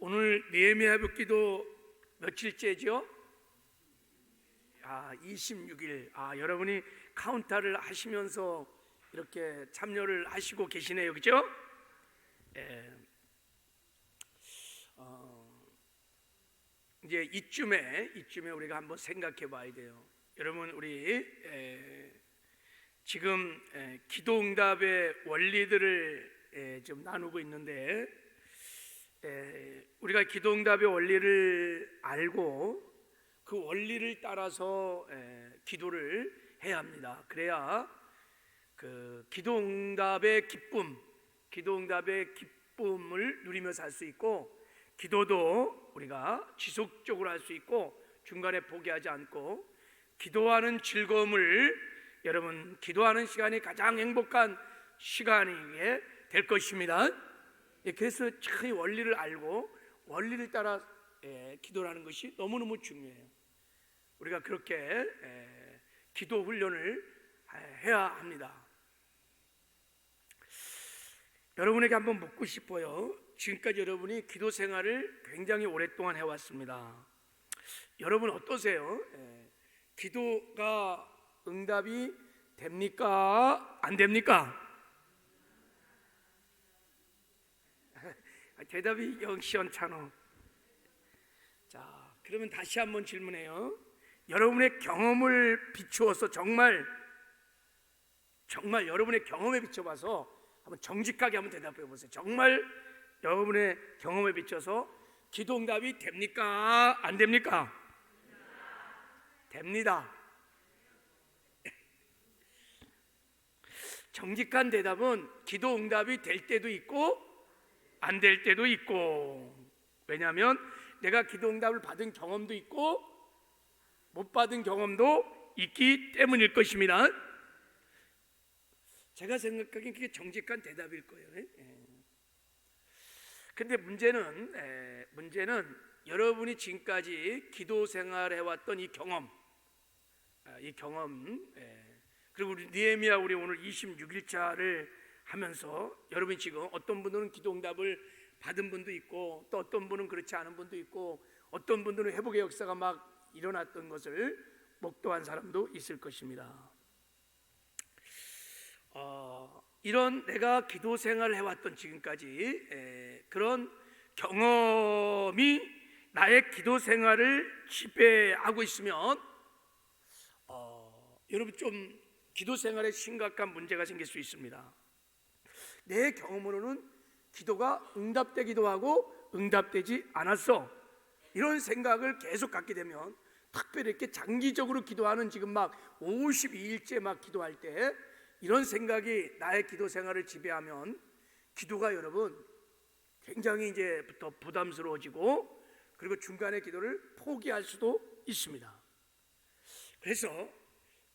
오늘 느헤미야 기도 며칠째죠? 26일. 여러분이 카운터를 하시면서 이렇게 참여를 하시고 계시네요, 그죠? 이제 이쯤에 우리가 한번 생각해 봐야 돼요. 여러분, 우리 지금 기도 응답의 원리들을 좀 나누고 있는데, 우리가 기도 응답의 원리를 알고 그 원리를 따라서 기도를 해야 합니다. 그래야 그 기도 응답의 기쁨을 누리며 살 수 있고, 기도도 우리가 지속적으로 할 수 있고 중간에 포기하지 않고, 기도하는 즐거움을, 여러분, 기도하는 시간이 가장 행복한 시간이 될 것입니다. 그래서 이 원리를 알고 원리를 따라 기도를 하는 것이 너무너무 중요해요. 우리가 그렇게 기도 훈련을 해야 합니다. 여러분에게 한번 묻고 싶어요. 지금까지 여러분이 기도 생활을 굉장히 오랫동안 해왔습니다. 여러분 어떠세요? 기도가 응답이 됩니까? 안 됩니까? 대답이 영 시원찮어. 자, 그러면 다시 한번 질문해요. 여러분의 경험을 비추어서 정말 여러분의 경험에 비춰봐서 한번 정직하게 한번 대답해 보세요. 정말 여러분의 경험에 비춰서 기도 응답이 됩니까? 안 됩니까? 됩니다. 정직한 대답은 기도 응답이 될 때도 있고 안 될 때도 있고, 왜냐하면 내가 기도 응답을 받은 경험도 있고 못 받은 경험도 있기 때문일 것입니다. 제가 생각하기엔 그게 정직한 대답일 거예요. 근데 문제는 여러분이 지금까지 기도 생활해 왔던 이 경험, 그리고 우리 느헤미야 우리 오늘 26일차를 하면서 여러분이 지금 어떤 분들은 기도 응답을 받은 분도 있고, 또 어떤 분은 그렇지 않은 분도 있고, 어떤 분들은 회복의 역사가 막 일어났던 것을 목도한 사람도 있을 것입니다. 이런 내가 기도 생활을 해왔던 지금까지 그런 경험이 나의 기도 생활을 지배하고 있으면 여러분 좀 기도 생활에 심각한 문제가 생길 수 있습니다. 내 경험으로는 기도가 응답되기도 하고 응답되지 않았어, 이런 생각을 계속 갖게 되면, 특별히 이렇게 장기적으로 기도하는 지금 막 52일째 막 기도할 때 이런 생각이 나의 기도 생활을 지배하면 기도가 여러분 굉장히 이제부터 부담스러워지고, 그리고 중간에 기도를 포기할 수도 있습니다. 그래서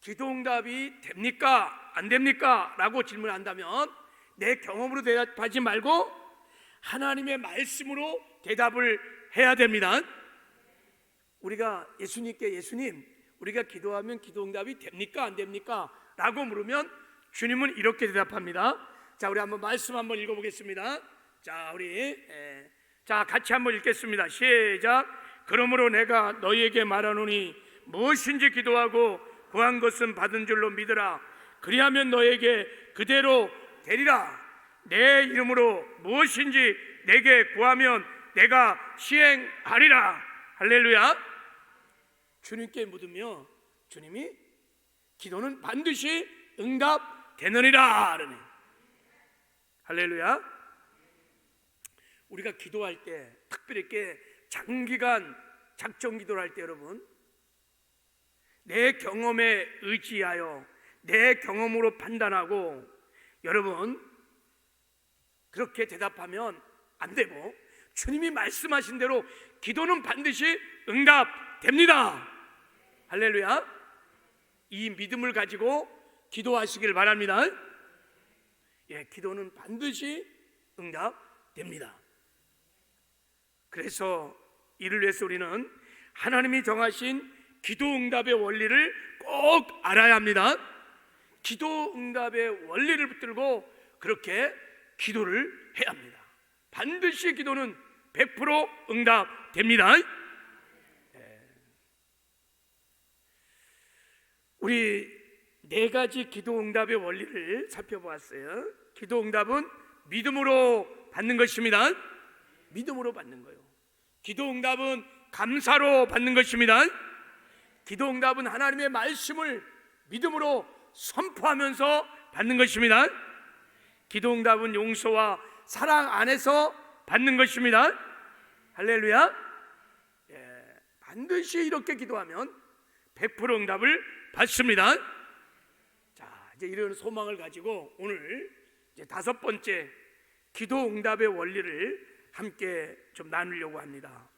기도 응답이 됩니까? 안 됩니까? 라고 질문한다면 내 경험으로 대답하지 말고 하나님의 말씀으로 대답을 해야 됩니다. 우리가 예수님께 예수님, 우리가 기도하면 기도 응답이 됩니까? 안 됩니까? 라고 물으면 주님은 이렇게 대답합니다. 자, 우리 한번 말씀 한번 읽어보겠습니다. 자, 같이 한번 읽겠습니다. 시작. 그러므로 내가 너희에게 말하노니 무엇인지 기도하고 구한 것은 받은 줄로 믿으라. 그리하면 너에게 그대로 되리라. 내 이름으로 무엇인지 내게 구하면 내가 시행하리라. 할렐루야. 주님께 묻으며 주님이 기도는 반드시 응답되느니라. 할렐루야. 우리가 기도할 때, 특별히 이렇게 장기간 작정 기도를 할 때 여러분, 내 경험에 의지하여 내 경험으로 판단하고 여러분 그렇게 대답하면 안 되고, 주님이 말씀하신 대로 기도는 반드시 응답됩니다. 할렐루야. 이 믿음을 가지고 기도하시길 바랍니다. 기도는 반드시 응답됩니다. 그래서 이를 위해서 우리는 하나님이 정하신 기도 응답의 원리를 꼭 알아야 합니다. 기도 응답의 원리를 붙들고 그렇게 기도를 해야 합니다. 반드시 기도는 100% 응답됩니다. 우리 네 가지 기도 응답의 원리를 살펴보았어요. 기도 응답은 믿음으로 받는 것입니다. 믿음으로 받는 거예요. 기도 응답은 감사로 받는 것입니다. 기도 응답은 하나님의 말씀을 믿음으로 선포하면서 받는 것입니다. 기도 응답은 용서와 사랑 안에서 받는 것입니다. 할렐루야. 반드시 이렇게 기도하면 100% 응답을 받습니다. 자, 이제 이런 소망을 가지고 오늘 이제 5번째 기도 응답의 원리를 함께 좀 나누려고 합니다.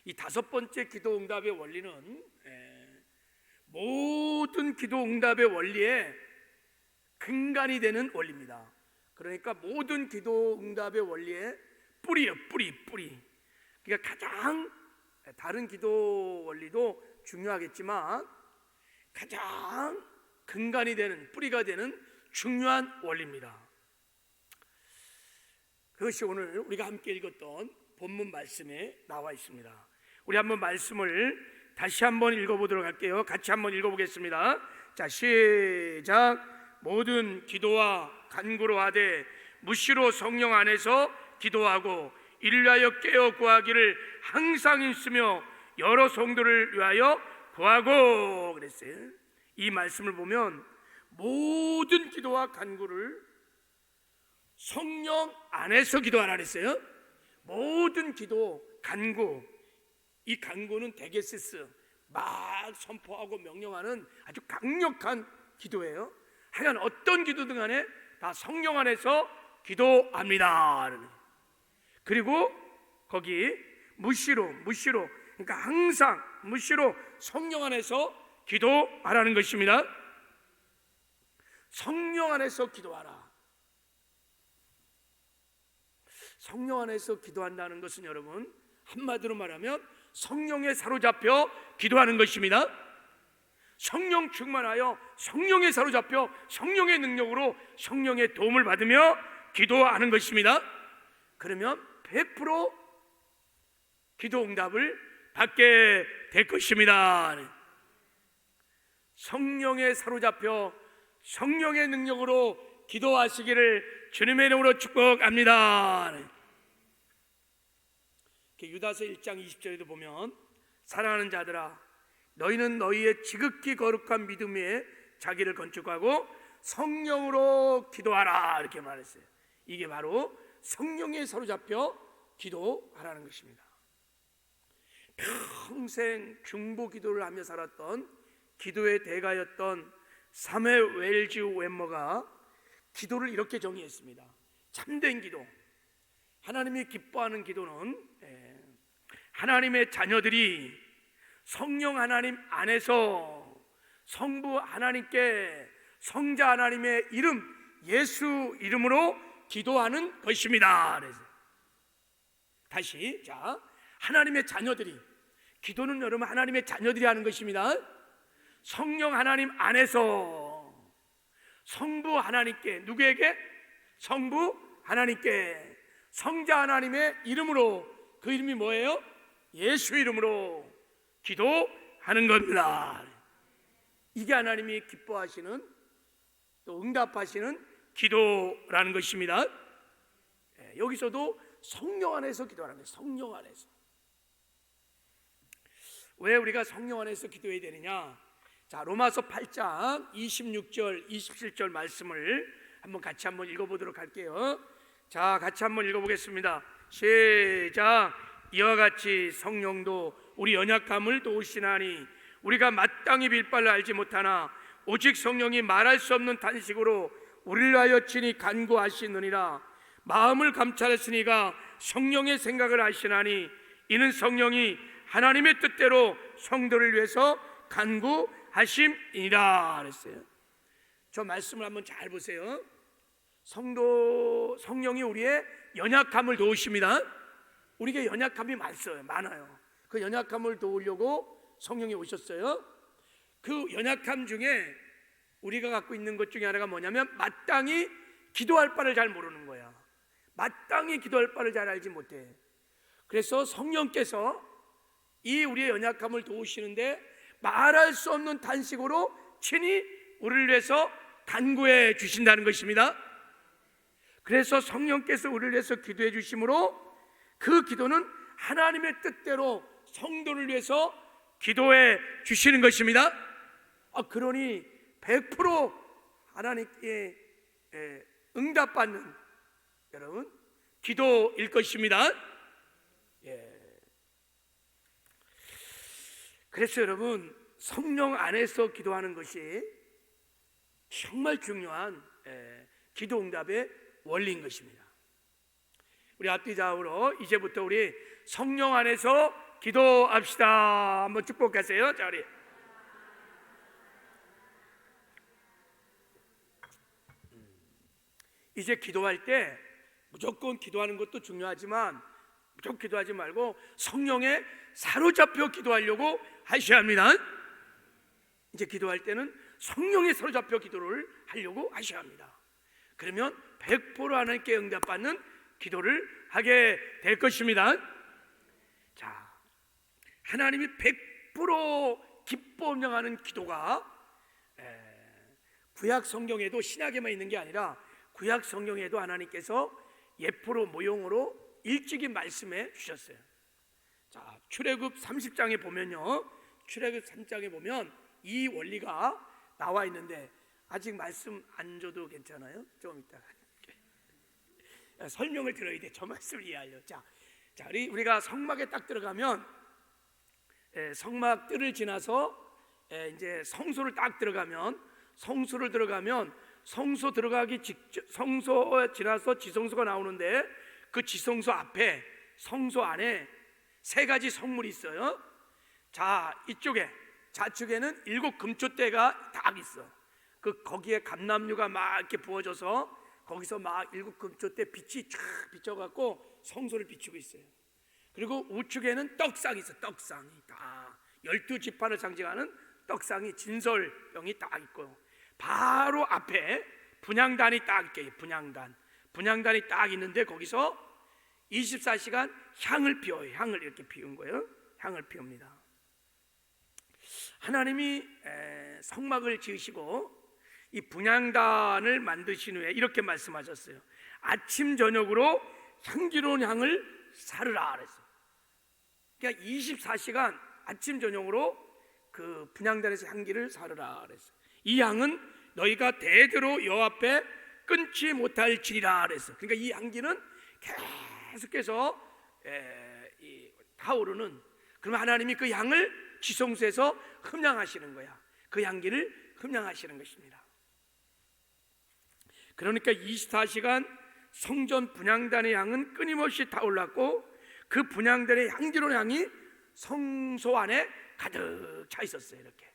이 5번째 기도 응답의 원리는 모든 기도 응답의 원리에 근간이 되는 원리입니다. 그러니까 모든 기도 응답의 원리의 뿌리예요. 뿌리. 그러니까 가장 다른 기도 원리도 중요하겠지만 가장 근간이 되는, 뿌리가 되는 중요한 원리입니다. 그것이 오늘 우리가 함께 읽었던 본문 말씀에 나와 있습니다. 우리 한번 말씀을 다시 한번 읽어보도록 할게요. 같이 한번 읽어보겠습니다. 자, 시작. 모든 기도와 간구로 하되 무시로 성령 안에서 기도하고 이를 위하여 깨어 구하기를 항상 있으며 여러 성도를 위하여 구하고 그랬어요. 이 말씀을 보면 모든 기도와 간구를 성령 안에서 기도하라 그랬어요. 모든 기도, 간구, 이 간구는 데게시스, 막 선포하고 명령하는 아주 강력한 기도예요. 하여간 어떤 기도든 간에 다 성령 안에서 기도합니다. 그리고 거기 무시로, 그러니까 항상 무시로 성령 안에서 기도하라는 것입니다. 성령 안에서 기도하라. 성령 안에서 기도한다는 것은 여러분 한마디로 말하면 성령에 사로잡혀 기도하는 것입니다. 성령 충만하여 성령에 사로잡혀 성령의 능력으로 성령의 도움을 받으며 기도하는 것입니다. 그러면 100% 기도 응답을 받게 될 것입니다. 성령에 사로잡혀 성령의 능력으로 기도하시기를 주님의 이름으로 축복합니다. 유다서 1장 20절에도 보면 사랑하는 자들아 너희는 너희의 지극히 거룩한 믿음 위에 자기를 건축하고 성령으로 기도하라 이렇게 말했어요. 이게 바로 성령에 사로잡혀 기도하라는 것입니다. 평생 중보 기도를 하며 살았던 기도의 대가였던 사무엘 웰즈 웬머가 기도를 이렇게 정의했습니다. 참된 기도, 하나님이 기뻐하는 기도는 하나님의 자녀들이 성령 하나님 안에서 성부 하나님께 성자 하나님의 이름 예수 이름으로 기도하는 것입니다. 그래서 다시 자 하나님의 자녀들이 기도는 여러분 하나님의 자녀들이 하는 것입니다. 성령 하나님 안에서 성부 하나님께 누구에게? 성부 하나님께 성자 하나님의 이름으로 그 이름이 뭐예요? 예수 이름으로 기도하는 겁니다. 이게 하나님이 기뻐하시는 또 응답하시는 기도라는 것입니다. 여기서도 성령 안에서 기도하는 거예요. 성령 안에서. 왜 우리가 성령 안에서 기도해야 되느냐? 자, 로마서 8장 26절 27절 말씀을 같이 한번 읽어보도록 할게요. 자, 같이 한번 읽어보겠습니다. 시작. 이와 같이 성령도 우리 연약함을 도우시나니 우리가 마땅히 빌 바를 알지 못하나 오직 성령이 말할 수 없는 탄식으로 우리를 하여 친히 간구하시느니라. 마음을 감찰하시니가 성령의 생각을 아시나니 이는 성령이 하나님의 뜻대로 성도를 위해서 간구하심이라 그랬어요. 저 말씀을 한번 잘 보세요. 성령이 우리의 연약함을 도우십니다. 우리가 연약함이 많아요. 그 연약함을 도우려고 성령이 오셨어요. 그 연약함 중에 우리가 갖고 있는 것 중에 하나가 뭐냐면 마땅히 기도할 바를 잘 모르는 거야. 마땅히 기도할 바를 잘 알지 못해. 그래서 성령께서 이 우리의 연약함을 도우시는데 말할 수 없는 탄식으로 친히 우리를 위해서 간구해 주신다는 것입니다. 그래서 성령께서 우리를 위해서 기도해 주심으로 그 기도는 하나님의 뜻대로 성도를 위해서 기도해 주시는 것입니다. 그러니 100% 하나님께 응답받는 여러분 기도일 것입니다. 그래서 여러분 성령 안에서 기도하는 것이 정말 중요한 기도 응답의 원리인 것입니다. 우리 앞뒤 좌우로 이제부터 우리 성령 안에서 기도합시다. 한번 축복하세요. 자, 우리 이제 기도할 때 무조건 기도하는 것도 중요하지만 무조건 기도하지 말고 성령에 사로잡혀 기도하려고 하셔야 합니다. 이제 기도할 때는 성령에 사로잡혀 기도를 하려고 하셔야 합니다. 그러면 100% 하나님께 응답받는 기도를 하게 될 것입니다. 자, 하나님이 100% 기뻐 응답하는 기도가 구약 성경에도 신약에만 있는 게 아니라 구약 성경에도 하나님께서 예표로 모형으로 일찍이 말씀해 주셨어요. 자, 출애굽 30장에 보면요, 출애굽 3장에 보면 이 원리가 나와 있는데 아직 말씀 안 줘도 괜찮아요? 좀 이따가 설명을 들어야 돼. 저 말씀을 이해하려. 자, 우리가 성막에 딱 들어가면 성막 뜰을 지나서 이제 성소를 딱 들어가면 성소를 들어가면 성소 들어가기 직전 성소에 지나서 지성소가 나오는데 그 지성소 앞에 성소 안에 세 가지 성물이 있어요. 자, 이쪽에 좌측에는 7 금초대가 딱 있어. 거기에 감람류가 막 이렇게 부어져서 거기서 막 7 금초대 빛이 쫙 비춰갖고 성소를 비추고 있어요. 그리고 우측에는 떡상이 있어. 떡상이 딱 12지파를 상징하는 떡상이 진설병이 딱 있고 바로 앞에 분향단이 딱 있게 분향단이 딱 있는데 거기서 24시간 향을 피워요. 향을 이렇게 피운 거예요. 향을 피웁니다. 하나님이 성막을 지으시고 이 분향단을 만드신 후에 이렇게 말씀하셨어요. 아침 저녁으로 향기로운 향을 사르라 그랬어요. 그러니까 24시간 아침 저녁으로 그 분향단에서 향기를 사르라 그랬어요. 이 향은 너희가 대대로 여호와 앞에 끊지 못할지니라 그랬어요. 그러니까 이 향기는 계속해서 타오르는. 그러면 하나님이 그 향을 지성소에서 흠양하시는 거야. 그 향기를 흠양하시는 것입니다. 그러니까 24시간 성전 분향단의 향은 끊임없이 타올랐고 그 분향단의 향기로운 향이 성소 안에 가득 차 있었어요. 이렇게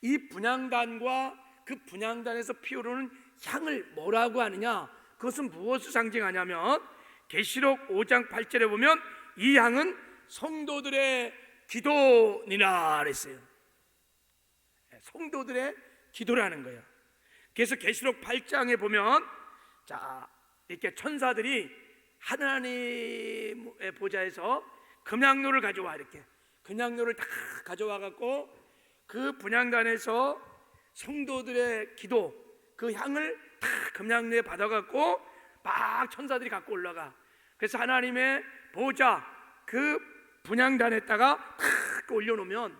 이 분향단과 그 분향단에서 피어오르는 향을 뭐라고 하느냐? 그것은 무엇을 상징하냐면 계시록 5장 8절에 보면 이 향은 성도들의 기도니라 그랬어요. 성도들의 기도라는 거예요. 그래서 계시록 8장에 보면 자, 이렇게 천사들이 하나님의 보좌에서 금향로를 가져와. 이렇게 금향로를 다 가져와 갖고 그 분향단에서 성도들의 기도 그 향을 다 금향로에 받아 갖고 막 천사들이 갖고 올라가. 그래서 하나님의 보좌 그 분향단에다가 탁 올려놓으면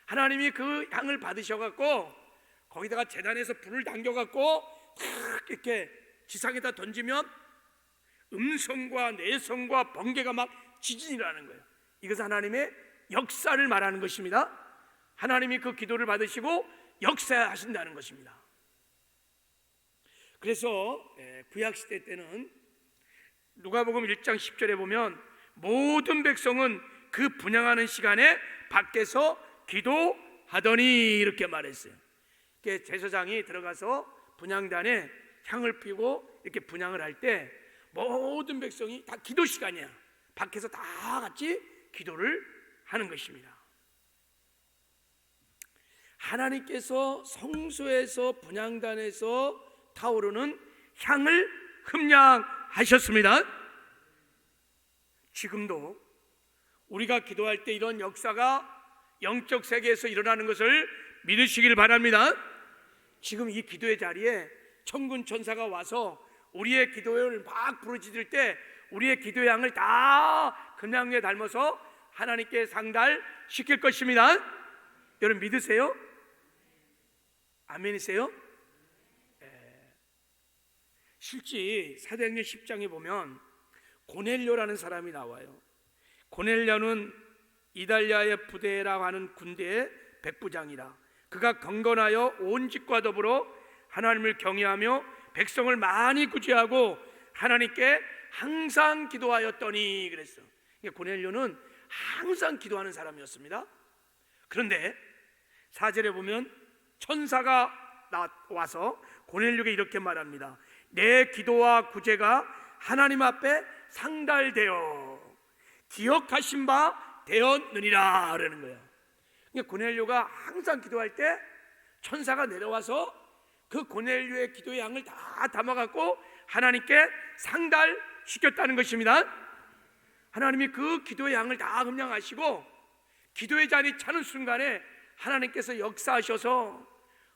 하나님이 그 향을 받으셔 갖고 거기다가 제단에서 불을 당겨 갖고 탁 이렇게 지상에다 던지면 음성과 내성과 번개가 막 지진이라는 거예요. 이것은 하나님의 역사를 말하는 것입니다. 하나님이 그 기도를 받으시고 역사하신다는 것입니다. 그래서 구약시대 때는 누가복음 1장 10절에 보면 모든 백성은 그 분향하는 시간에 밖에서 기도하더니 이렇게 말했어요. 제사장이 들어가서 분향단에 향을 피우고 이렇게 분향을 할 때 모든 백성이 다 기도 시간이야. 밖에서 다 같이 기도를 하는 것입니다. 하나님께서 성소에서 분향단에서 타오르는 향을 흠양하셨습니다. 지금도 우리가 기도할 때 이런 역사가 영적 세계에서 일어나는 것을 믿으시길 바랍니다. 지금 이 기도의 자리에 천군 천사가 와서 우리의 기도를 막 부르짖을 때 우리의 기도의 양을 다 금양에 닮아서 하나님께 상달시킬 것입니다. 여러분 믿으세요? 아멘이세요? 실제 사도행전 10장에 보면 고넬료라는 사람이 나와요. 고넬료는 이달리아의 부대라고 하는 군대의 백부장이라. 그가 경건하여 온 집과 더불어 하나님을 경외하며 백성을 많이 구제하고 하나님께 항상 기도하였더니 그랬어. 고넬료는 항상 기도하는 사람이었습니다. 그런데 4절에 보면 천사가 와서 고넬료에게 이렇게 말합니다. 내 기도와 구제가 하나님 앞에 상달되어 기억하신 바 되었느니라 그러는 거예요. 그러니까 고넬료가 항상 기도할 때 천사가 내려와서 그 고넬료의 기도의 양을 다 담아갖고 하나님께 상달시켰다는 것입니다. 하나님이 그 기도의 양을 다 음량하시고 기도의 잔이 차는 순간에 하나님께서 역사하셔서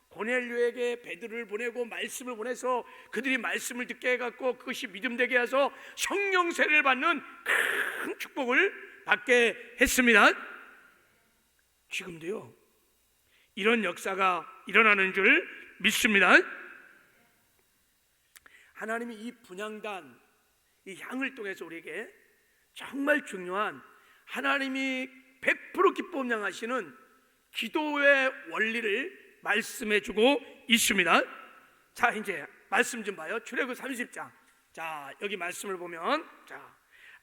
고넬료에게 베드로를 보내고 말씀을 보내서 그들이 말씀을 듣게 해갖고 그것이 믿음되게 해서 성령 세례를 받는 큰 축복을 받게 했습니다. 지금도요 이런 역사가 일어나는 줄 믿습니다. 하나님이 이 분향단, 이 향을 통해서 우리에게 정말 중요한 하나님이 100% 기뻐 음양하시는 기도의 원리를 말씀해주고 있습니다. 자 이제 말씀 좀 봐요. 출애굽 30장. 자 여기 말씀을 보면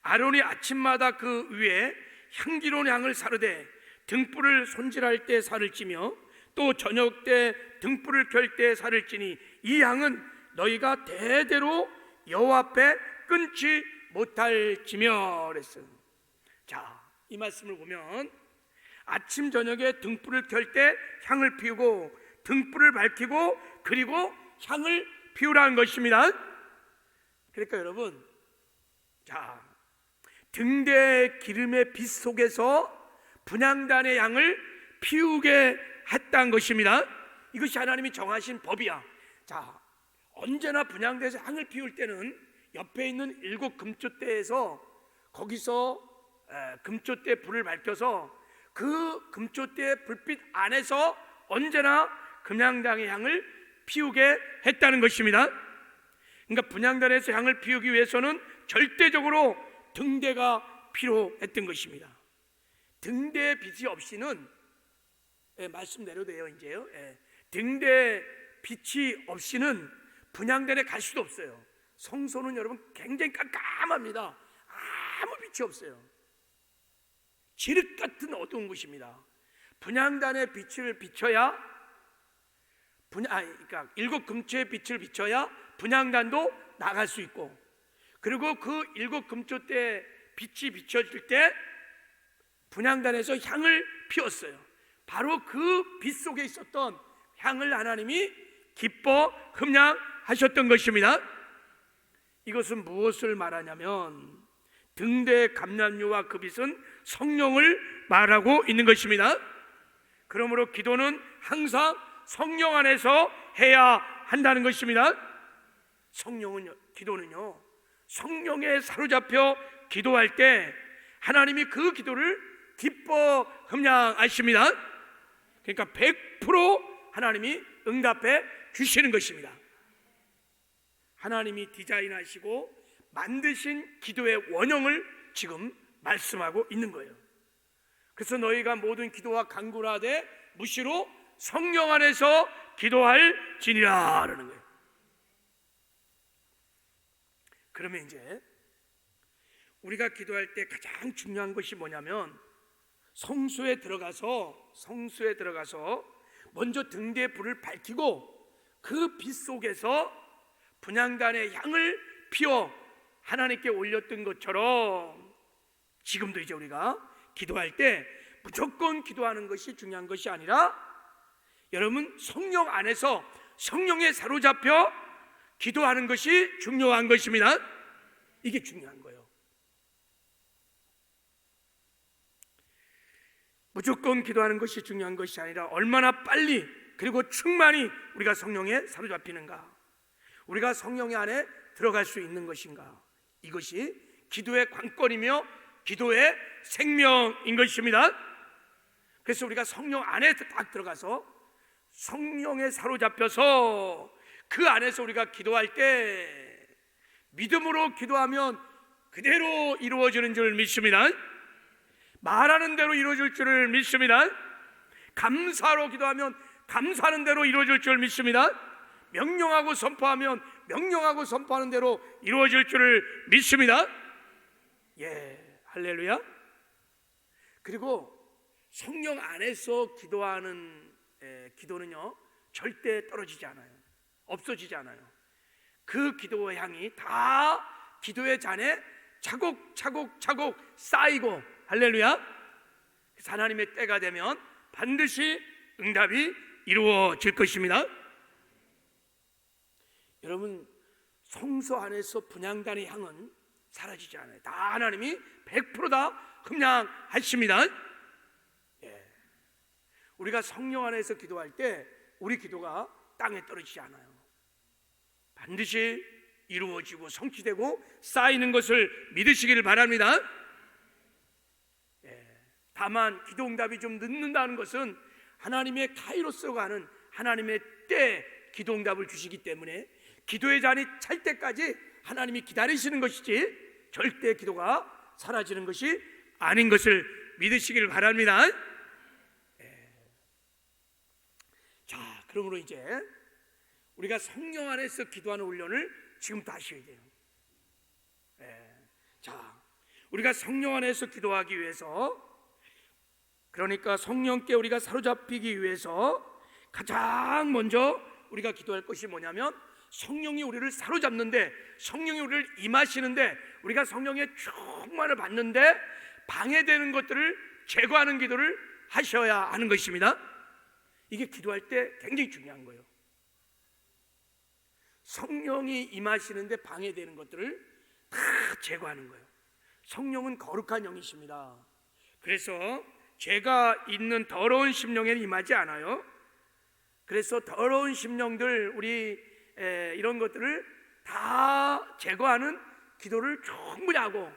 아론이 아침마다 그 위에 향기로운 향을 사르되 등불을 손질할 때 살을 찌며 또 저녁 때 등불을 켤 때 살을 찌니 이 향은 너희가 대대로 여호와 앞에 끊지 못할지며 그랬어요. 자 이 말씀을 보면 아침 저녁에 등불을 켤 때 향을 피우고 등불을 밝히고 그리고 향을 피우라는 것입니다. 그러니까 여러분 자 등대 기름의 빛 속에서 분향단의 향을 피우게 했다는 것입니다. 이것이 하나님이 정하신 법이야. 자 언제나 분향대에서 향을 피울 때는 옆에 있는 7 금초대에서 거기서 금초대 불을 밝혀서 그 금초대의 불빛 안에서 언제나 금향단의 향을 피우게 했다는 것입니다. 그러니까 분향단에서 향을 피우기 위해서는 절대적으로 등대가 필요했던 것입니다. 등대 빛이 없이는 말씀 내려도요 이제요. 등대 빛이 없이는 분향단에 갈 수도 없어요. 성소는 여러분 굉장히 깜깜합니다. 아무 빛이 없어요. 지륵 같은 어두운 곳입니다. 분향단의 빛을 비춰야 그러니까 7 금초의 빛을 비춰야 분향단도 나갈 수 있고 그리고 그 7 금초대 빛이 비춰질 때 분향단에서 향을 피웠어요. 바로 그 빛 속에 있었던 향을 하나님이 기뻐 흠양하셨던 것입니다. 이것은 무엇을 말하냐면 등대의 감람류와 그 빛은 성령을 말하고 있는 것입니다. 그러므로 기도는 항상 성령 안에서 해야 한다는 것입니다. 기도는요 성령에 사로잡혀 기도할 때 하나님이 그 기도를 기뻐 흠양하십니다. 그러니까 100% 하나님이 응답해 주시는 것입니다. 하나님이 디자인하시고 만드신 기도의 원형을 지금 말씀하고 있는 거예요. 그래서 너희가 모든 기도와 간구를 하되 무시로 성령 안에서 기도할지니라 그러는 거예요. 그러면 이제 우리가 기도할 때 가장 중요한 것이 뭐냐면 성소에 들어가서 먼저 등대에 불을 밝히고 그 빛 속에서 분향단의 향을 피워 하나님께 올렸던 것처럼 지금도 이제 우리가 기도할 때 무조건 기도하는 것이 중요한 것이 아니라 여러분 성령 안에서 성령에 사로잡혀 기도하는 것이 중요한 것입니다. 이게 중요한 거예요. 무조건 기도하는 것이 중요한 것이 아니라 얼마나 빨리 그리고 충만히 우리가 성령에 사로잡히는가, 우리가 성령의 안에 들어갈 수 있는 것인가, 이것이 기도의 관건이며 기도의 생명인 것입니다. 그래서 우리가 성령 안에 딱 들어가서 성령에 사로잡혀서 그 안에서 우리가 기도할 때 믿음으로 기도하면 그대로 이루어지는 줄 믿습니다. 말하는 대로 이루어질 줄을 믿습니다. 감사로 기도하면 감사하는 대로 이루어질 줄 믿습니다. 명령하고 선포하면 명령하고 선포하는 대로 이루어질 줄을 믿습니다. 예, 할렐루야. 그리고 성령 안에서 기도하는 기도는요 절대 떨어지지 않아요. 없어지지 않아요. 그 기도의 향이 다 기도의 잔에 차곡차곡 쌓이고, 할렐루야. 하나님의 때가 되면 반드시 응답이 이루어질 것입니다. 여러분, 성소 안에서 분향단의 향은 사라지지 않아요. 다 하나님이 100% 흠양하십니다. 예. 우리가 성령 안에서 기도할 때 우리 기도가 땅에 떨어지지 않아요. 반드시 이루어지고 성취되고 쌓이는 것을 믿으시기를 바랍니다. 예. 다만 기도 응답이 좀 늦는다는 것은 하나님의 카이로스로 가는 하나님의 때 기도 응답을 주시기 때문에 기도의 잔이 찰 때까지 하나님이 기다리시는 것이지 절대 기도가 사라지는 것이 아닌 것을 믿으시기를 바랍니다. 자, 그러므로 이제 우리가 성령 안에서 기도하는 훈련을 지금부터 하셔야 돼요. 자, 우리가 성령 안에서 기도하기 위해서, 그러니까 성령께 우리가 사로잡히기 위해서 가장 먼저 우리가 기도할 것이 뭐냐면 성령이 우리를 사로잡는데, 성령이 우리를 임하시는데, 우리가 성령의 충만을 받는데 방해되는 것들을 제거하는 기도를 하셔야 하는 것입니다. 이게 기도할 때 굉장히 중요한 거예요. 성령이 임하시는데 방해되는 것들을 다 제거하는 거예요. 성령은 거룩한 영이십니다. 그래서 죄가 있는 더러운 심령에는 임하지 않아요. 그래서 더러운 심령들, 우리 이런 것들을 다 제거하는 기도를 충분히 하고,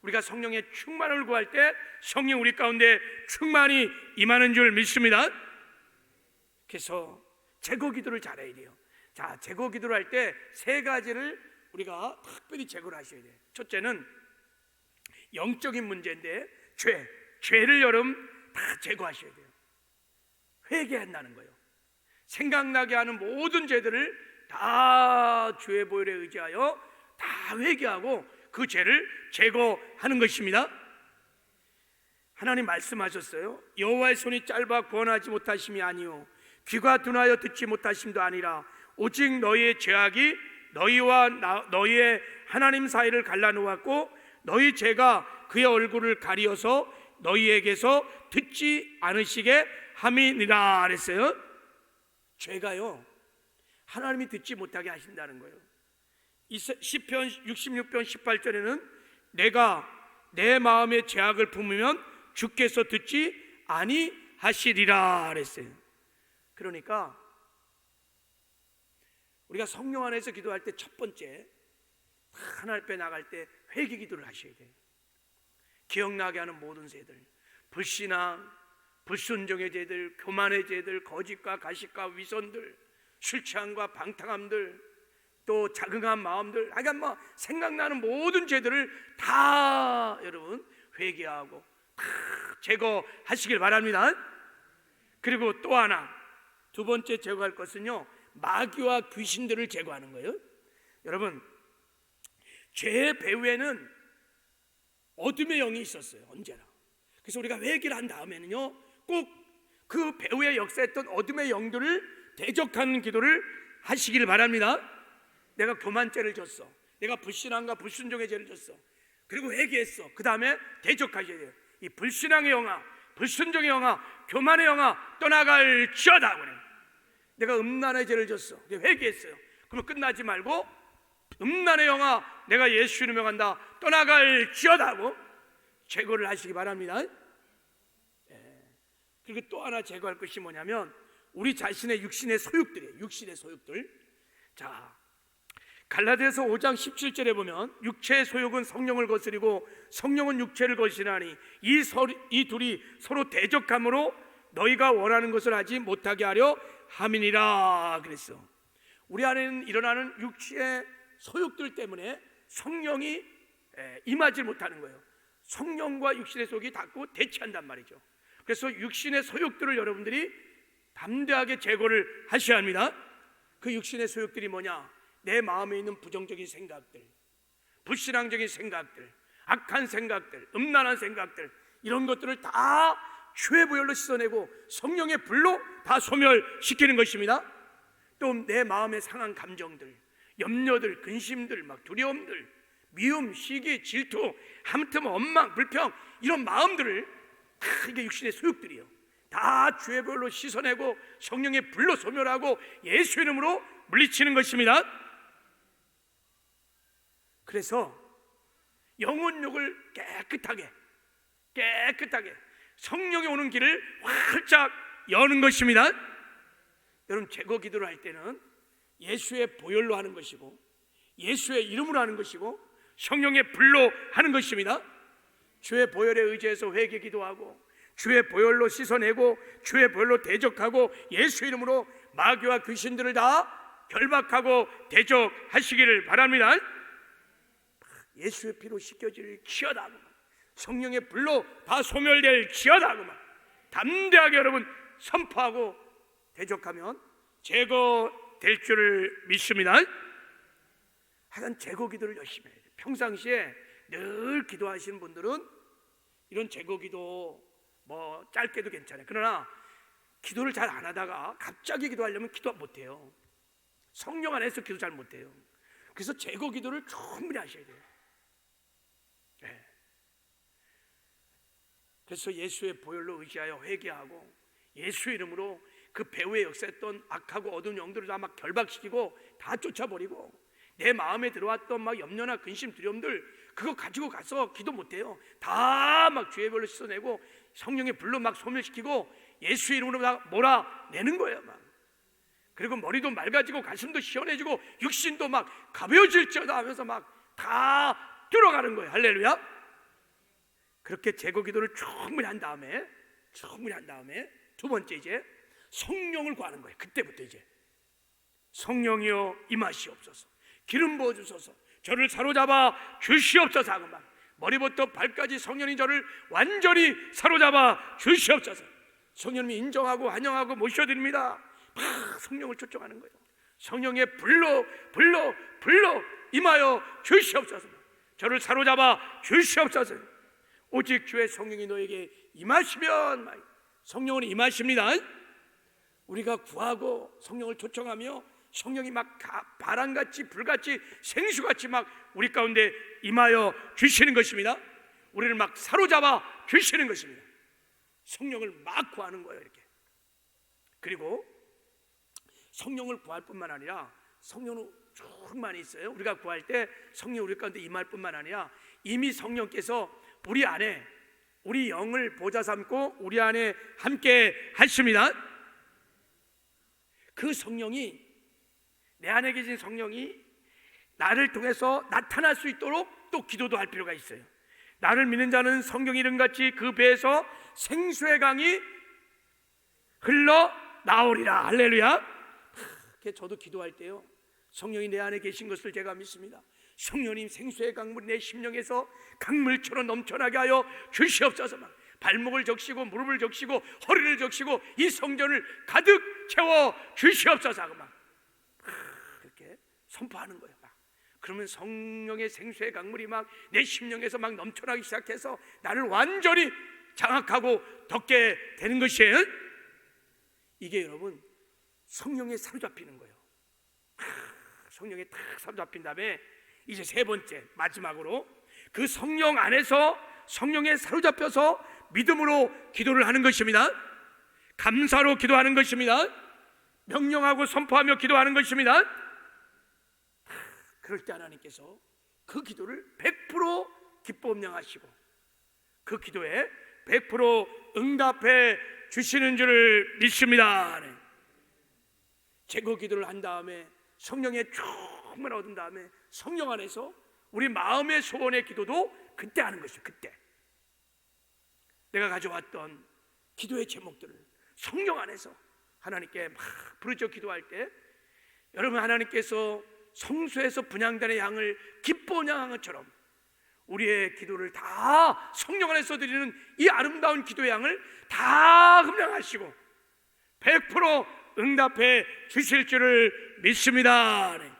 우리가 성령의 충만을 구할 때 성령 우리 가운데 충만히 임하는 줄 믿습니다. 그래서 제거 기도를 잘해야 돼요. 자, 제거 기도를 할 때 세 가지를 우리가 특별히 제거를 하셔야 돼요. 첫째는 영적인 문제인데 죄를 여러분 다 제거하셔야 돼요. 회개한다는 거예요. 생각나게 하는 모든 죄들을 다 주의 보혈에 의지하여 다 회개하고 그 죄를 제거하는 것입니다. 하나님 말씀하셨어요. 여호와의 손이 짧아 구원하지 못하심이 아니요 귀가 둔하여 듣지 못하심도 아니라 오직 너희의 죄악이 너희와 너희의 하나님 사이를 갈라놓았고 너희 죄가 그의 얼굴을 가리어서 너희에게서 듣지 않으시게 함이니라 그랬어요. 죄가요 하나님이 듣지 못하게 하신다는 거예요. 시편 66편 18절에는 내가 내 마음의 죄악을 품으면 주께서 듣지 아니하시리라 그랬어요. 그러니까 우리가 성령 안에서 기도할 때 첫 번째 하나님 앞에 나갈 때 회개 기도를 하셔야 돼요. 기억나게 하는 모든 죄들, 불신앙, 불순종의 죄들, 교만의 죄들, 거짓과 가식과 위선들, 술 취함과 방탕함들, 또 자긍한 마음들, 그러니까 생각나는 모든 죄들을 다 여러분 회개하고 다 제거하시길 바랍니다. 그리고 또 하나, 두 번째 제거할 것은요 마귀와 귀신들을 제거하는 거예요. 여러분, 죄의 배후에는 어둠의 영이 있었어요. 언제나. 그래서 우리가 회개를 한 다음에는요 꼭 그 배후에 역사했던 어둠의 영들을 대적하는 기도를 하시기를 바랍니다. 내가 교만죄를 졌어, 내가 불신앙과 불순종의 죄를 졌어, 그리고 회개했어. 그 다음에 대적하셔야 돼요. 이 불신앙의 영아, 불순종의 영아, 교만의 영아 떠나갈지어다. 그래. 내가 음란의 죄를 졌어, 회개했어요. 그러면 끝나지 말고 음란의 영아 내가 예수 이름으로 명한다 떠나갈지어다 하고 제거를 하시기 바랍니다. 그리고 또 하나 제거할 것이 뭐냐면 우리 자신의 육신의 소욕들이에요. 육신의 소욕들. 자, 갈라디아서 5장 17절에 보면 육체의 소욕은 성령을 거스리고 성령은 육체를 거스리나니 이 둘이 서로 대적함으로 너희가 원하는 것을 하지 못하게 하려 함이니라 그랬어. 우리 안에는 일어나는 육체의 소욕들 때문에 성령이 임하지 못하는 거예요. 성령과 육신의 소욕이 자꾸 대치한단 말이죠. 그래서 육신의 소욕들을 여러분들이 담대하게 제거를 하셔야 합니다. 그 육신의 소욕들이 뭐냐? 내 마음에 있는 부정적인 생각들, 불신앙적인 생각들, 악한 생각들, 음란한 생각들, 이런 것들을 다 주의 보혈로 씻어내고 성령의 불로 다 소멸시키는 것입니다. 또 내 마음에 상한 감정들, 염려들, 근심들, 막 두려움들, 미움, 시기, 질투, 하무튼 원망, 불평, 이런 마음들을 다 이게 육신의 소욕들이에요. 다 주의 보혈로 씻어내고 성령의 불로 소멸하고 예수 이름으로 물리치는 것입니다. 그래서 영혼욕을 깨끗하게 성령이 오는 길을 활짝 여는 것입니다. 여러분, 제거 기도를 할 때는 예수의 보혈로 하는 것이고 예수의 이름으로 하는 것이고 성령의 불로 하는 것입니다. 주의 보혈에 의지해서 회개 기도하고 주의 보혈로 씻어내고 주의 보혈로 대적하고 예수 이름으로 마귀와 귀신들을 다 결박하고 대적하시기를 바랍니다. 예수의 피로 씻겨질 지어다, 성령의 불로 다 소멸될 지어다, 담대하게 여러분 선포하고 대적하면 제거될 줄을 믿습니다. 하여간 제거 기도를 열심히 해야 돼요. 평상시에 늘 기도하시는 분들은 이런 제거 기도 뭐 짧게도 괜찮아요. 그러나 기도를 잘 안 하다가 갑자기 기도하려면 기도 못해요. 성령 안에서 기도 잘 못해요. 그래서 제거 기도를 충분히 하셔야 돼요. 네. 그래서 예수의 보혈로 의지하여 회개하고 예수 이름으로 그 배후에 역사했던 악하고 어두운 영들을 다 막 결박시키고 다 쫓아버리고 내 마음에 들어왔던 막 염려나 근심 두려움들 그거 가지고 가서 기도 못해요. 다 막 주의 보혈로 씻어내고 성령의 불로 막 소멸시키고 예수 이름으로 다 몰아내는 거예요. 막. 그리고 머리도 맑아지고 가슴도 시원해지고 육신도 막 가벼워질지어다 하면서 막 다 들어가는 거예요. 할렐루야. 그렇게 제거 기도를 충분히 한 다음에 두 번째 이제 성령을 구하는 거예요. 그때부터 이제 성령이여 임하시옵소서, 기름 부어주소서, 저를 사로잡아 주시옵소서 하고 막 머리부터 발까지 성령이 저를 완전히 사로잡아 주시옵소서. 성령님이 인정하고 환영하고 모셔드립니다. 막 성령을 초청하는 거예요. 성령의 불로 임하여 주시옵소서, 저를 사로잡아 주시옵소서. 오직 주의 성령이 너에게 임하시면 성령은 임하십니다. 우리가 구하고 성령을 초청하며 성령이 막 바람같이 불같이 생수같이 막 우리 가운데 임하여 주시는 것입니다. 우리를 막 사로잡아 주시는 것입니다. 성령을 막 구하는 거예요. 이렇게. 그리고 성령을 구할 뿐만 아니라 성령은 충만히 있어요. 우리가 구할 때 성령이 우리 가운데 임할 뿐만 아니라 이미 성령께서 우리 안에 우리 영을 보좌 삼고 우리 안에 함께 하십니다. 그 성령이, 내 안에 계신 성령이 나를 통해서 나타날 수 있도록 또 기도도 할 필요가 있어요. 나를 믿는 자는 성경 이름같이 그 배에서 생수의 강이 흘러나오리라. 할렐루야. 저도 기도할 때요, 성령이 내 안에 계신 것을 제가 믿습니다. 성령님 생수의 강물이 내 심령에서 강물처럼 넘쳐나게 하여 주시옵소서. 막 발목을 적시고 무릎을 적시고 허리를 적시고 이 성전을 가득 채워 주시옵소서 하고 막 그렇게 선포하는 거예요. 막. 그러면 성령의 생수의 강물이 막 내 심령에서 막 넘쳐나기 시작해서 나를 완전히 장악하고 덮게 되는 것이에요. 이게 여러분 성령에 사로잡히는 거예요. 성령에 딱 사로잡힌 다음에 이제 세 번째 마지막으로 그 성령 안에서 성령에 사로잡혀서 믿음으로 기도를 하는 것입니다. 감사로 기도하는 것입니다. 명령하고 선포하며 기도하는 것입니다. 그럴 때 하나님께서 그 기도를 100% 기뻐 음량하시고 그 기도에 100% 응답해 주시는 줄을 믿습니다. 제거 기도를 한 다음에 성령의 충만을 얻은 다음에 성령 안에서 우리 마음의 소원의 기도도 그때 하는 것이죠. 그때 내가 가져왔던 기도의 제목들을 성령 안에서 하나님께 막 부르짖어 기도할 때, 여러분 하나님께서 성소에서 분향단의 양을 기뻐 향한 것처럼 우리의 기도를 다 성령 안에서 드리는 이 아름다운 기도의 양을 다 감당하시고 100% 응답해 주실 줄을 믿습니다.